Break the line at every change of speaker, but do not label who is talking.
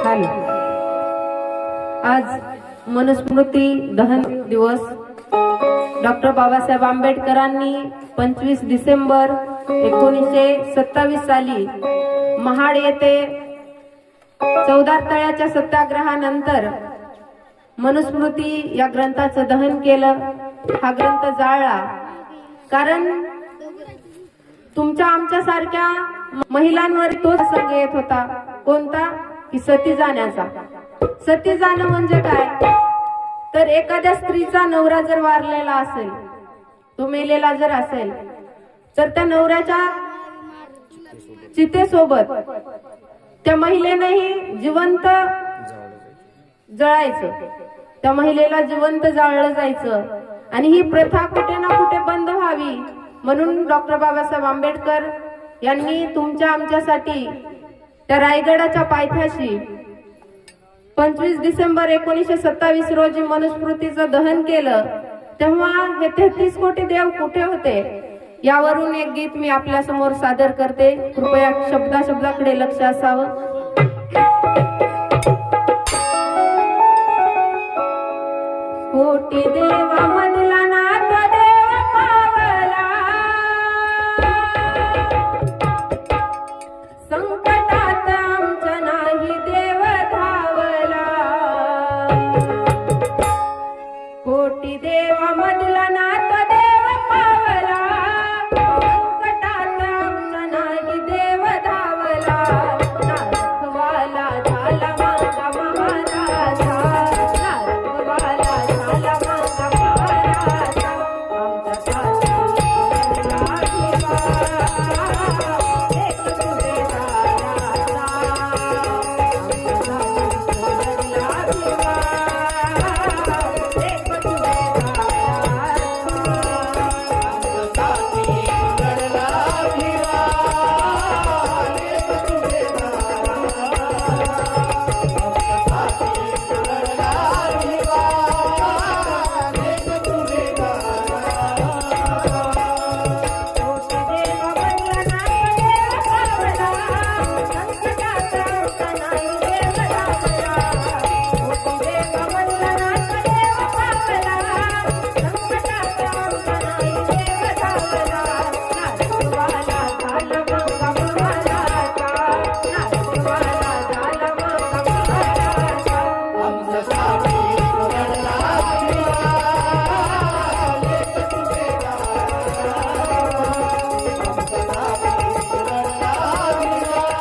खाली आज मनुस्मृती दहन दिवस डॉक्टर बाबासाहेब आंबेडकरांनी 25 डिसेंबर 1927 साली महाड येथे चौदार तळ्याच्या सत्याग्रहानंतर मनुस्मृती या ग्रंथाचं दहन केलं। हा ग्रंथ जाळला कारण तुमच्या आमच्या सारख्या महिलांवर तो संग येत होता। कोणता? की सती जाण्याचा। सती जाणं म्हणजे काय? तर एखाद्या स्त्रीचा नवरा जर वारलेला असेल, तो मेलेला जर असेल, तर त्या नवऱ्याच्या चितेसोबत त्या महिलेनेही जिवंत जळायचं, त्या महिलेला जिवंत जाळलं जायचं। आणि ही प्रथा कुठे ना कुठे बंद व्हावी म्हणून डॉक्टर बाबासाहेब आंबेडकर यांनी तुमच्या आमच्यासाठी त्या रायगडाच्या पायथ्याशी 25 डिसेंबर 1927 रोजी मनुस्मृतीचं दहन केलं। तेव्हा हे 33 कोटी देव कुठे होते? यावरून एक गीत मी आपल्या समोर सादर करते। कृपया शब्दाकडे लक्ष असावं।